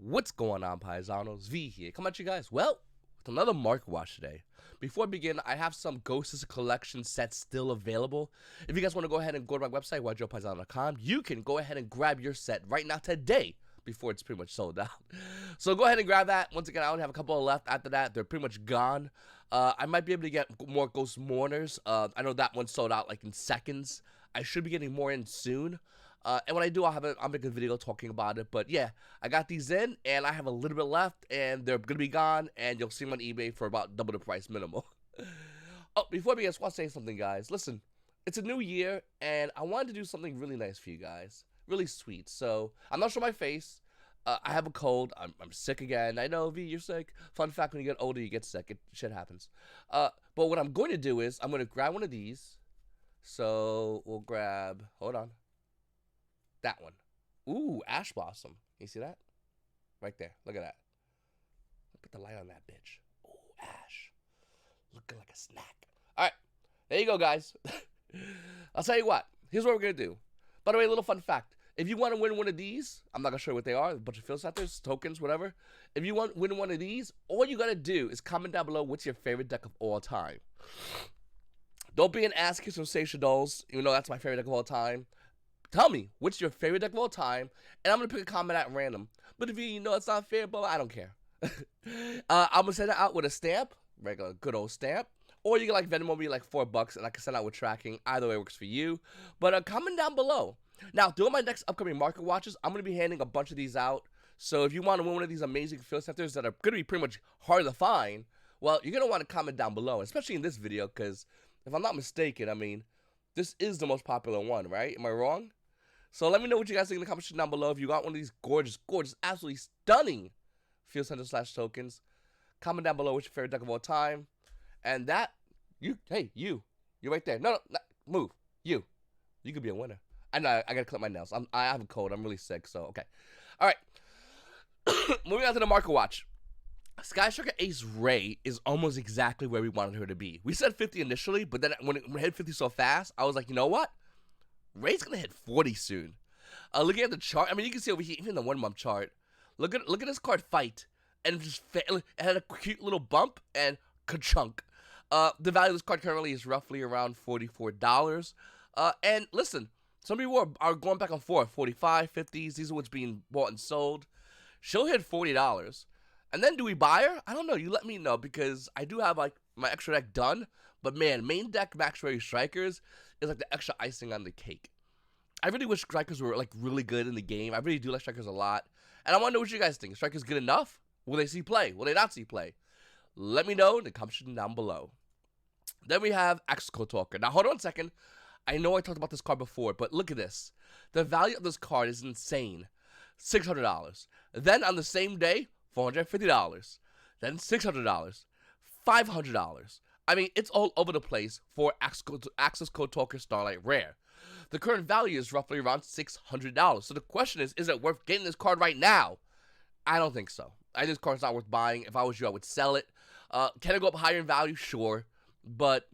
What's going on, Paisanos? V here. Come at you guys. Well, with another Market Watch today. Before I begin, I have some Ghosts collection sets still available. If you guys want to go ahead and go to my website, YGOPaisano.com, you can go ahead and grab your set right now today before it's pretty much sold out. So go ahead and grab that. Once again, I only have a couple left. After that, they're pretty much gone. I might be able to get more Ghost Mourners. I know that one sold out like in seconds. I should be getting more in soon. And when I do, I'll make a video talking about it. But yeah, I got these in, and I have a little bit left, and they're gonna be gone, and you'll see them on eBay for about double the price minimal. Oh, before we get, I want to say something, guys. Listen, it's a new year, and I wanted to do something really nice for you guys, really sweet. So I'm not showing my face. I have a cold. I'm sick again. I know, V, you're sick. Fun fact: when you get older, you get sick. Shit happens. But what I'm going to do is I'm going to grab one of these. So we'll grab. Hold on. That one. Ooh, Ash Blossom. You see that? Right there. Look at that. Put the light on that bitch. Ooh, Ash. Looking like a snack. Alright. There you go, guys. I'll tell you what. Here's what we're going to do. By the way, a little fun fact. If you want to win one of these, I'm not going to show you what they are. A bunch of field setters, tokens, whatever. If you want to win one of these, all you got to do is comment down below what's your favorite deck of all time. Don't be an ass kiss from Dolls, even though that's my favorite deck of all time. Tell me, what's your favorite deck of all time, and I'm going to pick a comment at random. But if you know it's not fair, but I don't care. I'm going to send it out with a stamp, regular good old stamp, or you can like Venmo me like $4, and I can send out with tracking. Either way works for you. But comment down below. Now, during my next upcoming Market Watches, I'm going to be handing a bunch of these out. So if you want to win one of these amazing field setters that are going to be pretty much hard to find, well, you're going to want to comment down below, especially in this video, because if I'm not mistaken, I mean, this is the most popular one, right? Am I wrong? So let me know what you guys think in the comment section down below. If you got one of these gorgeous, absolutely stunning field center / tokens, comment down below what's your favorite deck of all time. And that, you're right there. No, move. You could be a winner. I know, I gotta clip my nails. I have a cold. I'm really sick, so okay. All right. Moving on to the Market Watch. Sky Striker Ace Ray is almost exactly where we wanted her to be. We said 50 initially, but then when it hit 50 so fast, I was like, you know what? Ray's gonna hit 40 soon. Looking at the chart, I mean, you can see over here, even the 1 month chart. Look at this card fight, and it had a cute little bump and ka-chunk. The value of this card currently is roughly around $44. And listen, some people are going back and forth, 45, 50s. These are what's being bought and sold. She'll hit $40, and then do we buy her? I don't know. You let me know, because I do have like my extra deck done. But man, main deck Max Ray Strikers is like the extra icing on the cake. I really wish Strikers were like really good in the game. I really do like Strikers a lot. And I want to know what you guys think. Is Strikers good enough? Will they see play? Will they not see play? Let me know in the comment section down below. Then we have Axis Talker. Now hold on a second. I know I talked about this card before, but look at this. The value of this card is insane. $600. Then on the same day, $450. Then $600. $500. I mean, it's all over the place for Axis Code Talker Starlight Rare. The current value is roughly around $600. So the question is it worth getting this card right now? I don't think so. I think this card's not worth buying. If I was you, I would sell it. Can it go up higher in value? Sure. But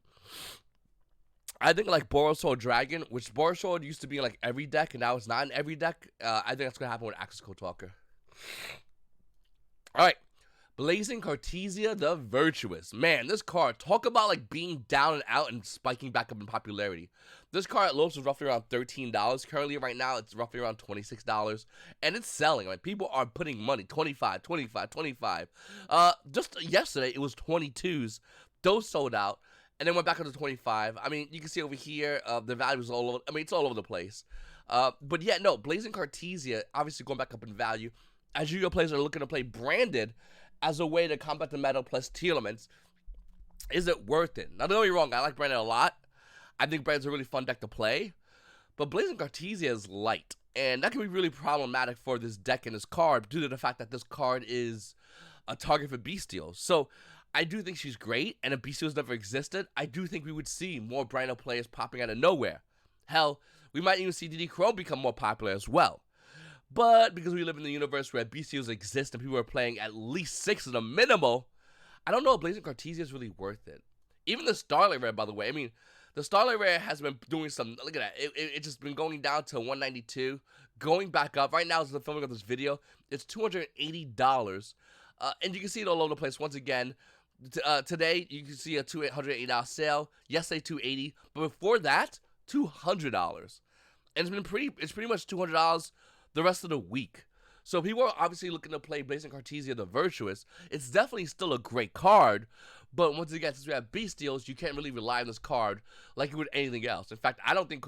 I think like Borosword Dragon, which Borosword used to be in like every deck, and now it's not in every deck. I think that's going to happen with Axis Code Talker. All right. Blazing Cartesia the Virtuous. Man, this card, talk about like being down and out and spiking back up in popularity. This card at lowest was roughly around $13. Currently, right now, it's roughly around $26. And it's selling. Like, people are putting money. 25, 25, 25. Just yesterday, it was 22s. Those sold out. And then went back up to 25. I mean, you can see over here, the value is all over. I mean, it's all over the place. But yeah, no, Blazing Cartesia, obviously going back up in value. As YuGiOh players are looking to play Branded as a way to combat the meta plus T elements, is it worth it? Now, don't get me wrong, I like Branded a lot. I think Branded's a really fun deck to play. But Blazing Cartesia is light, and that can be really problematic for this deck and this card due to the fact that this card is a target for Bestials. So, I do think she's great, and if Bestials never existed, I do think we would see more Branded players popping out of nowhere. Hell, we might even see DD Chrome become more popular as well. But because we live in the universe where Bestials exist and people are playing at least 6 of them minimal, I don't know if Blazing Cartesia is really worth it. Even the Starlight Rare, by the way. I mean, the Starlight Rare has been doing some, look at that. It's just been going down to 192, going back up. Right now, as the filming of this video, it's $280. And you can see it all over the place. Once again, today you can see a $280 sale. Yesterday, $280, but before that, $200. And it's pretty much $200 the rest of the week. So people are obviously looking to play Blazing Cartesia the Virtuous. It's definitely still a great card, but once again, since we have beast deals, you can't really rely on this card like you would anything else. In fact, I think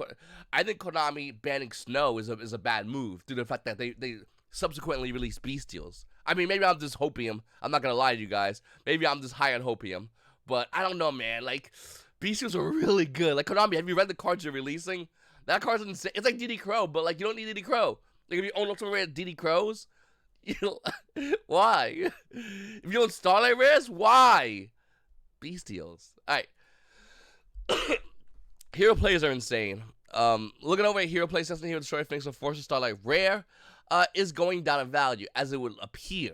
Konami banning Snow is a bad move due to the fact that they subsequently released beast deals. I mean, maybe I'm just hopium. I'm not gonna lie to you guys. Maybe I'm just high on hopium, but I don't know, man. Like, beast deals are really good. Like, Konami, have you read the cards you're releasing? That card's insane. It's like DD Crow, but like you don't need DD Crow. Like, if you own ultimate rare DD Crows, why? If you own Starlight rares, why? Beast deals. Alright. Hero players are insane. Looking over at Hero players, Destiny Hero Destroyer Phoenix of Force Starlight rare is going down in value, as it would appear.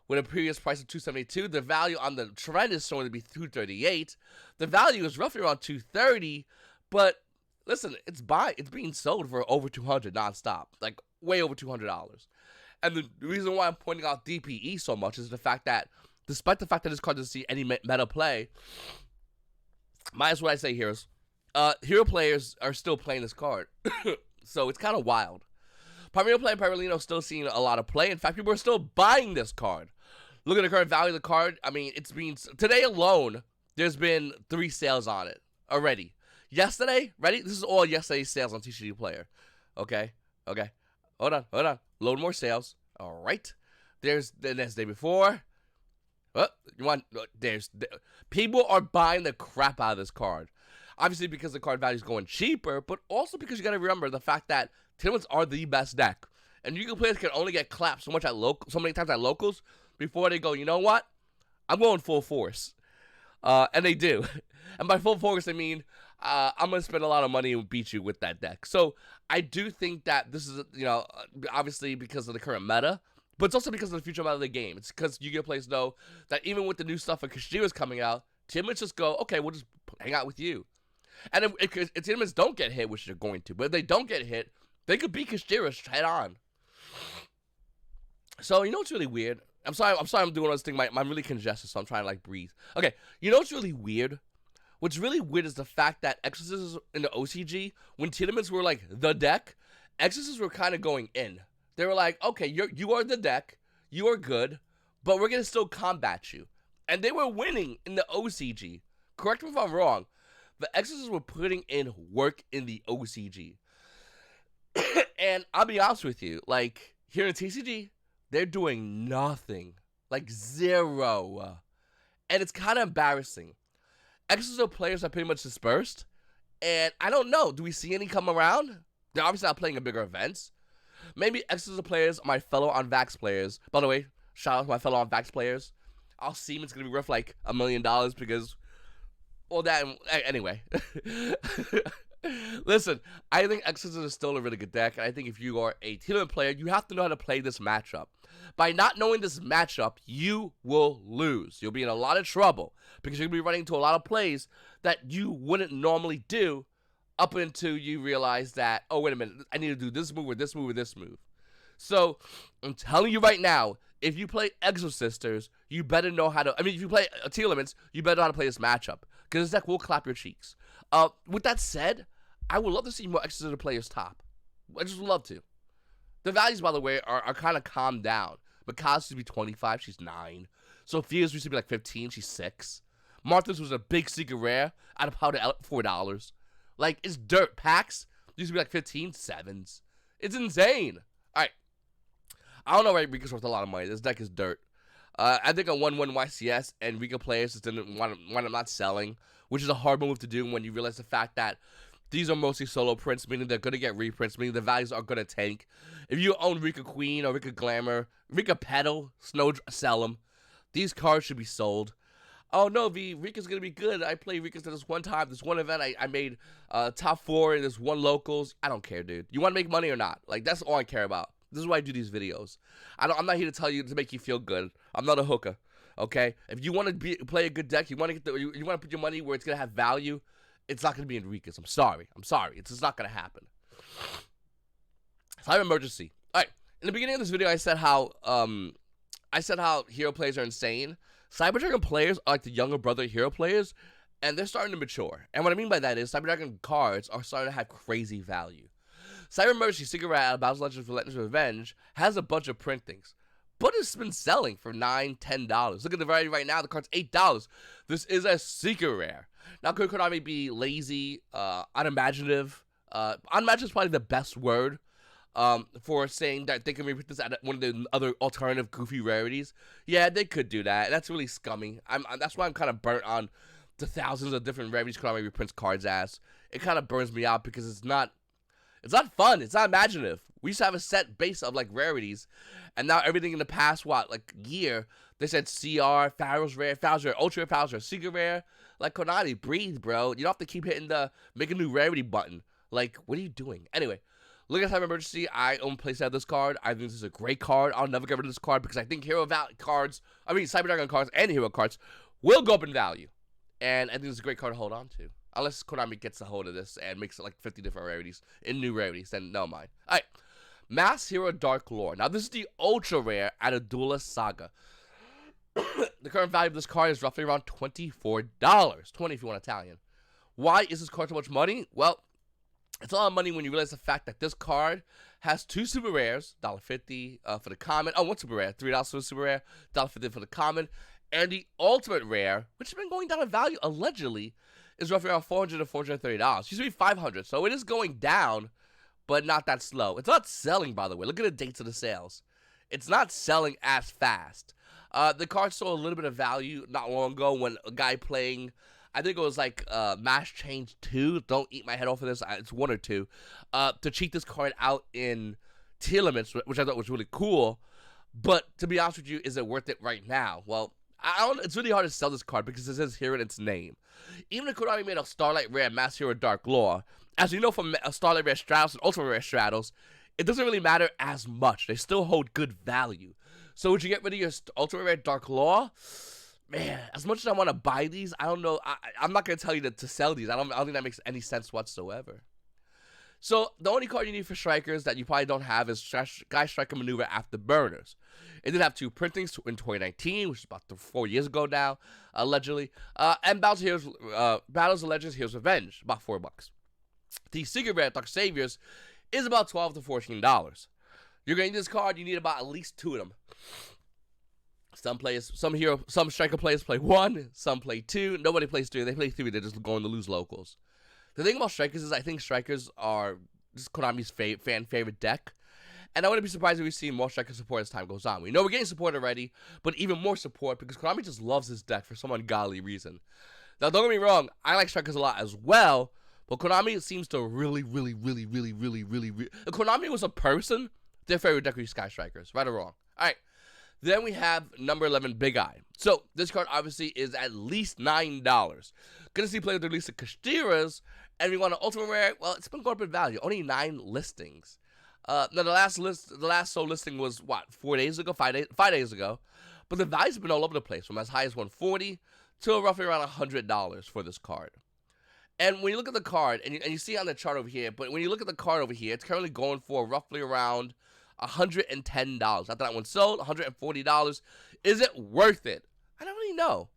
With a previous price of $272, the value on the trend is showing to be $238. The value is roughly around $230, but listen, it's being sold for over $200 nonstop, like way over $200. And the reason why I'm pointing out DPE so much is the fact that, despite the fact that this card doesn't see any meta play, minus what I say here is, hero players are still playing this card, so it's kind of wild. Primary play and Paralino still seeing a lot of play. In fact, people are still buying this card. Look at the current value of the card. I mean, it's been today alone. There's been 3 sales on it already. Yesterday, ready? This is all yesterday's sales on TCG Player. Okay. Hold on. Load more sales. All right. There's the next day before. People are buying the crap out of this card. Obviously, because the card value is going cheaper, but also because you got to remember the fact that tournaments are the best deck, and YuGiOh players can only get clapped so many times at locals before they go, you know what? I'm going full force, and they do. And by full force, I mean I'm gonna spend a lot of money and beat you with that deck. So I do think that this is, obviously because of the current meta, but it's also because of the future meta of the game. It's because YuGiOh players know that even with the new stuff for Kashira's coming out, tournaments just go, okay, we'll just hang out with you. And if tournaments don't get hit, which they're going to, but if they don't get hit, they could beat Kashira head on. So, you know what's really weird? I'm sorry I'm doing this thing. I'm really congested, so I'm trying to, like, breathe. Okay, you know what's really weird? What's really weird is the fact that Exorcists in the OCG, when tournaments were, like, the deck, Exorcists were kind of going in. They were like, okay, you are the deck, you are good, but we're going to still combat you. And they were winning in the OCG. Correct me if I'm wrong. The Exorcists were putting in work in the OCG. And I'll be honest with you, like, here in TCG, they're doing nothing. Like, zero. And it's kind of embarrassing. Exorcist players are pretty much dispersed. And I don't know, do we see any come around? They're obviously not playing in bigger events. Maybe Exorcist players, my fellow on Vax players. By the way, shout out to my fellow on Vax players. I'll see it's going to be worth like $1 million because all that. Anyway. Listen, I think Exorcist is still a really good deck. And I think if you are a tournament player, you have to know how to play this matchup. By not knowing this matchup, you will lose. You'll be in a lot of trouble because you're going to be running into a lot of plays that you wouldn't normally do up until you realize that, oh, wait a minute, I need to do this move or this move or this move. So, I'm telling you right now, if you play Exorcisters, you better know how to, if you play Teal Elements, you better know how to play this matchup because this deck will clap your cheeks. With that said, I would love to see more Exorcister players top. I just would love to. The values, by the way, are kind of calmed down. Mikasa used to be 25, she's 9. Sophia's used to be like 15, she's 6. Martha's was a big secret rare out of powder $4. Like, it's dirt. Packs used to be like 15, 7s. It's insane. Alright. I don't know why Rika's worth a lot of money. This deck is dirt. I think a 1-1 YCS and Rika players just didn't want them not selling, which is a hard move to do when you realize the fact that these are mostly solo prints, meaning they're going to get reprints, meaning the values are going to tank. If you own Rika Queen or Rika Glamour, Rika Petal, sell them. These cards should be sold. Oh no, Rika's going to be good. I played Rika's this one time, this one event. I made top 4 in this one locals. I don't care, dude. You want to make money or not? Like, that's all I care about. This is why I do these videos. I'm not here to tell you to make you feel good. I'm not a hooker, okay? If you want to play a good deck, you want to you want to put your money where it's going to have value, it's not going to be in Rika's. I'm sorry. It's just not going to happen. Time emergency. All right. in the beginning of this video, I said how hero players are insane. Cyber Dragon players are like the younger brother of hero players, and they're starting to mature. And what I mean by that is Cyber Dragon cards are starting to have crazy value. Cyber Mercy, Secret Rat, Battle's Legends, Relentless Revenge has a bunch of printings, but it's been selling for $9, $10. Look at the variety right now. The card's $8. This is a secret rare. Now, could Konami be lazy, unimaginative? Unimaginative is probably the best word for saying that they can reprint this at one of the other alternative goofy rarities. Yeah, they could do that. That's really scummy. That's why I'm kind of burnt on the thousands of different rarities Konami reprints cards as. It kind of burns me out because it's not fun. It's not imaginative. We used to have a set base of like rarities, and now everything in the past year they said CR, Pharaoh's rare, ultra rare, secret rare. Like, Konami, breathe, bro. You don't have to keep hitting the make a new rarity button. Like, what are you doing? Anyway, look at Cyber Emergency. I own playset of this card. I think this is a great card. I'll never get rid of this card because I think Cyber Dragon cards and hero cards will go up in value. And I think it's a great card to hold on to. Unless Konami gets a hold of this and makes it like 50 different rarities in new rarities, then no mind. Alright. Mass Hero Dark Lore. Now, this is the ultra rare out of Duelist Saga. The current value of this card is roughly around $24. $20 if you want Italian. Why is this card so much money? Well, it's a lot of money when you realize the fact that this card has two super rares, $1.50 for the common. Oh, one super rare, $3 for the super rare, $1.50 for the common. And the ultimate rare, which has been going down in value allegedly, is roughly around $400 to $430. Used to be $500, so it is going down, but not that slow. It's not selling, by the way. Look at the dates of the sales. It's not selling as fast. The card saw a little bit of value not long ago when a guy playing, I think it was like Mass Change 2, don't eat my head off of this, it's 1 or 2, to cheat this card out in tier limits, which I thought was really cool. But to be honest with you, is it worth it right now? Well, it's really hard to sell this card because it says here in its name. Even if Konami made a Starlight Rare Mass Hero Dark Lore, as you know from Starlight Rare Stratos and Ultra Rare Stratos, it doesn't really matter as much. They still hold good value. So would you get rid of your Ultra Rare Dark Lore? Man, as much as I want to buy these, I don't know. I'm not going to tell you to sell these. I don't think that makes any sense whatsoever. So the only card you need for strikers that you probably don't have is Guy Striker Maneuver Afterburners. It did have two printings in 2019, which is about 4 years ago now, allegedly. And Battles of Legends Heroes Revenge, about $4. The Secret Rare Dark Saviors is about $12 to $14. You're going to need this card, you need about at least 2 of them. Some striker players play 1, some play 2, nobody plays 3. They play 3, they're just going to lose locals. The thing about strikers is I think strikers are just Konami's fan favorite deck. And I wouldn't be surprised if we see more striker support as time goes on. We know we're getting support already, but even more support because Konami just loves this deck for some ungodly reason. Now, don't get me wrong, I like strikers a lot as well, but Konami seems to really... If Konami was a person, their favorite deck would be Sky Strikers, right or wrong. Alright, then we have number 11, Big Eye. So, this card obviously is at least $9. Gonna see players release the Kashtiras, and we want an Ultimate Rare, well, it's been going up in value, only 9 listings. Now the last sold listing was what, 4 days ago, 5 days ago, but the value's been all over the place, from as high as $140 to roughly around $100 for this card. And when you look at the card, and you see on the chart over here, but when you look at the card over here, it's currently going for roughly around $110. After that one sold, $140. Is it worth it? I don't really know.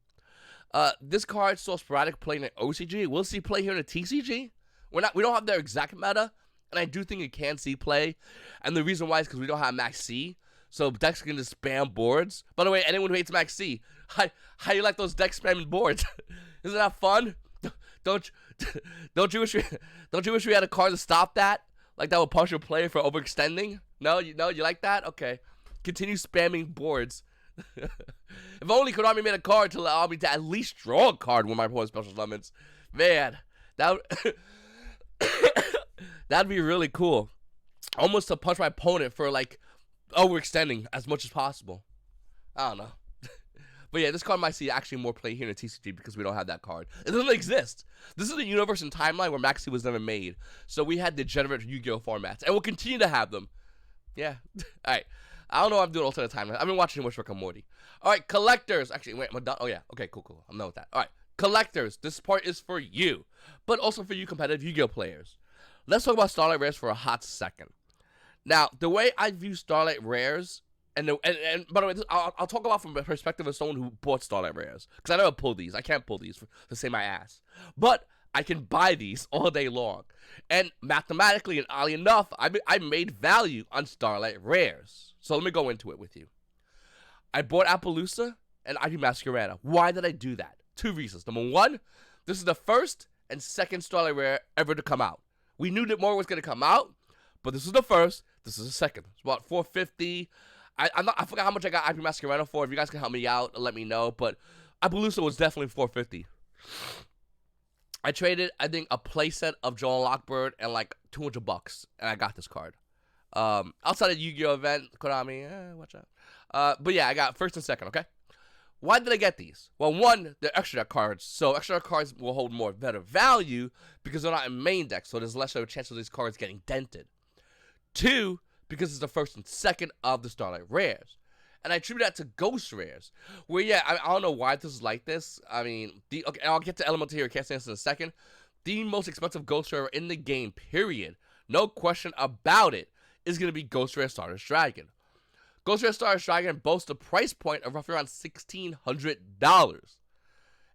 This card saw sporadic play in the OCG. We'll see play here in the TCG. We don't have their exact meta, and I do think it can see play. And the reason why is because we don't have Max C, so decks can just spam boards. By the way, anyone who hates Max C, how you like those decks spamming boards? Isn't that fun? Don't you wish we had a card to stop that? Like that would punish your player for overextending? No, you like that? Okay. Continue spamming boards. If only Konami made a card to allow me to at least draw a card when my opponent special summons. Man, that'd be really cool. Almost to punch my opponent for like overextending as much as possible. I don't know. But yeah, this card might see actually more play here in the TCG because we don't have that card. It doesn't exist. This is the universe and timeline where Maxi was never made. So we had degenerate Yu-Gi-Oh formats, and we'll continue to have them. Yeah. All right. I don't know what I'm doing alternate timeline. I've been watching much Rick and Morty. All right, collectors. Actually, wait, am I done? Oh yeah. Okay, cool. I'm done with that. All right, collectors. This part is for you, but also for you competitive Yu-Gi-Oh players. Let's talk about Starlight Rares for a hot second. Now, the way I view Starlight rares, and by the way, I'll talk about from the perspective of someone who bought Starlight rares, because I never pulled these. I can't pull these to save my ass. But I can buy these all day long. And mathematically and oddly enough, I made value on Starlight rares. So let me go into it with you. I bought Appaloosa and IP Masquerada. Why did I do that? Two reasons. Number one, this is the first and second Starlight rare ever to come out. We knew that more was going to come out, but this is the first. This is the second. It's about $450. I forgot how much I got IP Masquerada for. If you guys can help me out, let me know. But Appaloosa was definitely $450. I traded, I think, a playset of Joel Lockbird and like $200, and I got this card. Outside of YuGiOh event, Konami, watch out. But yeah, I got first and second, okay? Why did I get these? Well, one, they're extra deck cards, so extra deck cards will hold more better value because they're not in main deck, so there's less of a chance of these cards getting dented. Two, because it's the first and second of the Starlight rares. And I attribute that to Ghost rares, where, yeah, I don't know why this is like this. I mean, okay, I'll get to Elemental Hero Cast in a second. The most expensive Ghost rare in the game, period, no question about it, is going to be Ghost Rare Stardust Dragon. Ghost Rare Stardust Dragon boasts a price point of roughly around $1,600.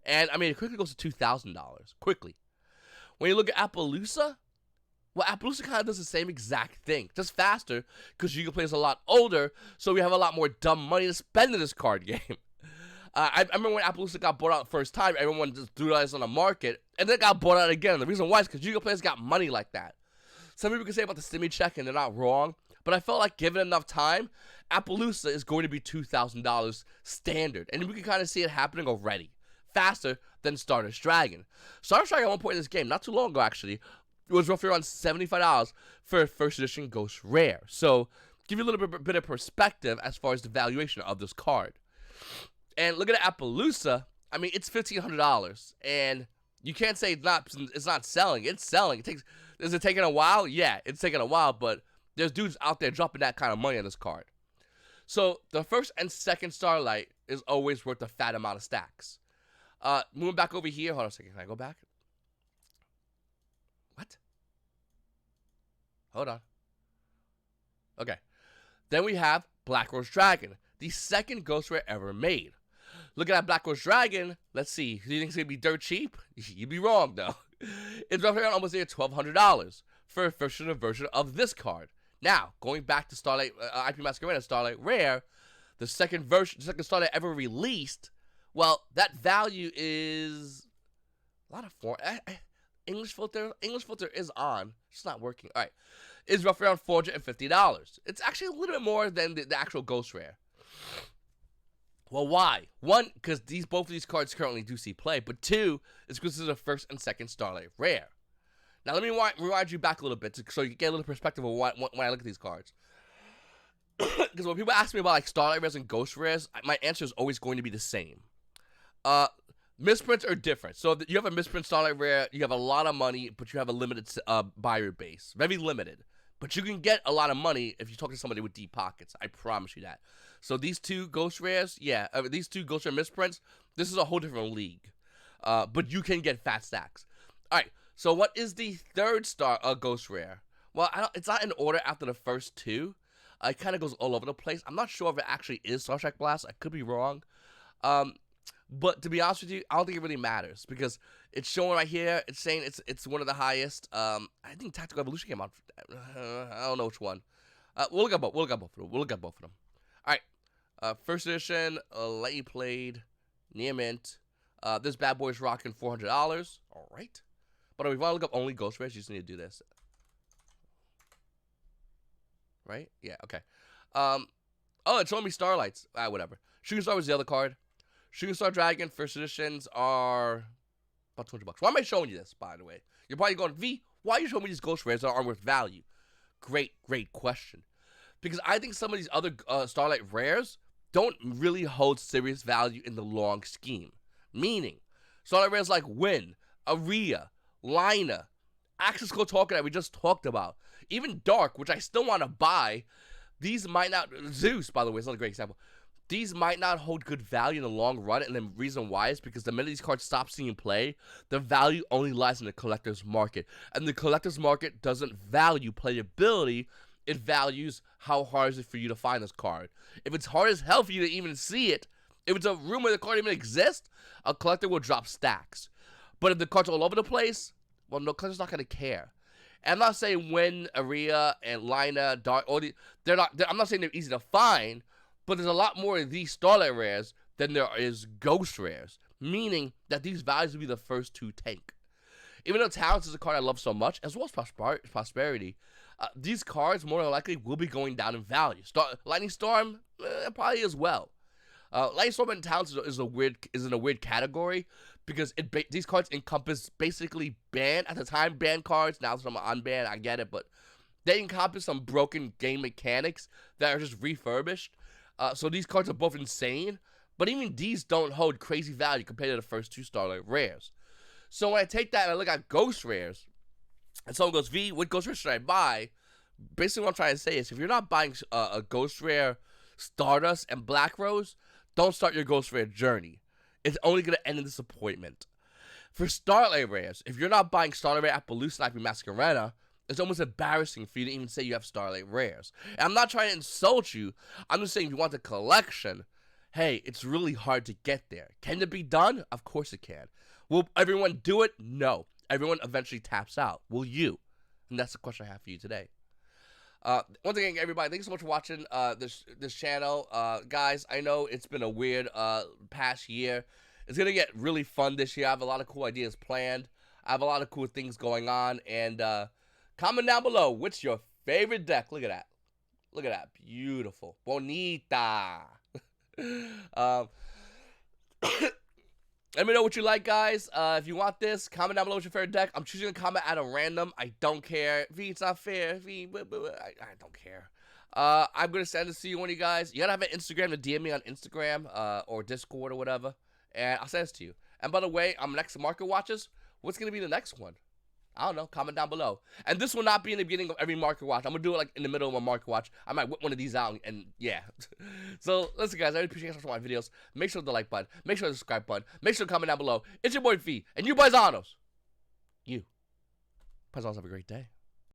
And, I mean, it quickly goes to $2,000, quickly. When you look at Appaloosa, well, Appaloosa kind of does the same exact thing, just faster, because YuGiOh plays a lot older, so we have a lot more dumb money to spend in this card game. I remember when Appaloosa got bought out the first time, everyone just threw it on the market, and then it got bought out again. The reason why is because YuGiOh players got money like that. Some people can say about the Stimmy check, and they're not wrong, but I felt like given enough time, Appaloosa is going to be $2,000 standard, and we can kind of see it happening already, faster than Stardust Dragon. Stardust Dragon at one point in this game, not too long ago actually, it was roughly around $75 for a first edition Ghost Rare. So, give you a little bit of perspective as far as the valuation of this card. And looking at Appaloosa, I mean, it's $1,500, and you can't say it's not selling. It's selling. Is it taking a while? Yeah, it's taking a while, but there's dudes out there dropping that kind of money on this card. So, the first and second Starlight is always worth a fat amount of stacks. Moving back over here, hold on a second, can I go back? What? Hold on. Okay. Then we have Black Rose Dragon, the second Ghost Rare ever made. Looking at Black Rose Dragon, let's see. Do you think it's going to be dirt cheap? You'd be wrong, though. It's roughly around almost near $1,200 for a first version of this card. Now, going back to Starlight, IP Masquerade and Starlight Rare, the second Starlight ever released, well, that value is a lot of English filter is on. It's not working. All right. It's roughly around $450. It's actually a little bit more than the actual Ghost Rare. Well, why? One, because both of these cards currently do see play. But two, it's because this is the first and second Starlight Rare. Now, let me rewind you back a little bit so you get a little perspective of when I look at these cards. Because when people ask me about like Starlight Rares and Ghost Rares, my answer is always going to be the same. Misprints are different. So if you have a misprint Starlight Rare, you have a lot of money, but you have a limited buyer base. Very limited. But you can get a lot of money if you talk to somebody with deep pockets. I promise you that. So these two Ghost Rares, these two Ghost Rare misprints, this is a whole different league. But you can get fat stacks. All right. So what is the third Ghost Rare? Well, it's not in order after the first two. It kind of goes all over the place. I'm not sure if it actually is Star Trek Blast. I could be wrong. But to be honest with you, I don't think it really matters because it's showing right here. It's saying it's one of the highest. I think Tactical Evolution came out. I don't know which one. We'll look at both. We'll look at both of them. All right. First edition, lightly played, near mint. This bad boy's rocking $400. All right. But if you want to look up only Ghost Rares, you just need to do this. Right? Yeah. Okay. Oh, it's showing me Starlights. Whatever. Shooting Star was the other card. Shooting Star Dragon first editions are about $200. Why am I showing you this, by the way? You're probably going, V, why are you showing me these Ghost Rares that aren't worth value? Great question. Because I think some of these other Starlight Rares don't really hold serious value in the long scheme. Meaning, Starlight Rares like Win, Aria, Lina, Access Code Talker that we just talked about, even Dark, which I still want to buy, these might not, Zeus, by the way, is not a great example. These might not hold good value in the long run, and the reason why is because the minute these cards stop seeing play, the value only lies in the collector's market. And the collector's market doesn't value playability it values how hard is it for you to find this card. If it's hard as hell for you to even see it, if it's a rumor the card even exists, a collector will drop stacks. But if the card's all over the place, well, no collector's not gonna care. And I'm not saying Win, Aria, and Lina, Dark, I'm not saying they're easy to find, but there's a lot more of these Starlight rares than there is Ghost rares, meaning that these values will be the first to tank. Even though Talents is a card I love so much, as well as Prosperity, these cards more than likely will be going down in value. Lightning Storm, probably as well. Lightning Storm and Talents is in a weird category because these cards encompass basically banned at the time banned cards. Now some are unbanned, I get it, but they encompass some broken game mechanics that are just refurbished. So these cards are both insane, but even these don't hold crazy value compared to the first two Starlight rares. So when I take that and I look at Ghost rares, and someone goes, V, what Ghost rare should I buy? Basically what I'm trying to say is, if you're not buying a Ghost rare Stardust and Black Rose, don't start your Ghost rare journey. It's only going to end in disappointment. For Starlight rares, if you're not buying Starlight rare Appaloosa Sniping Masquerena, it's almost embarrassing for you to even say you have Starlight rares. And I'm not trying to insult you. I'm just saying if you want the collection, hey, it's really hard to get there. Can it be done? Of course it can. Will everyone do it? No. Everyone eventually taps out. Will you? And that's the question I have for you today. Once again, everybody, thank you so much for watching this channel. Guys, I know it's been a weird past year. It's going to get really fun this year. I have a lot of cool ideas planned. I have a lot of cool things going on. And comment down below, what's your favorite deck? Look at that. Look at that. Beautiful. Bonita. Let me know what you like, guys. If you want this, comment down below what's your favorite deck. I'm choosing a comment at a random. I don't care. V, it's not fair. V, I don't care. I'm going to send this to you, one of you guys. You got to have an Instagram to DM me on Instagram or Discord or whatever. And I'll send this to you. And by the way, next Market Watches, what's going to be the next one? I don't know. Comment down below. And this will not be in the beginning of every Market Watch. I'm going to do it like in the middle of a Market Watch. I might whip one of these out and yeah. So, listen guys, I really appreciate you watching my videos. Make sure to hit the like button. Make sure to subscribe button. Make sure to comment down below. It's your boy V. And YuGoPaisanos. YuGoPaisanos, have a great day.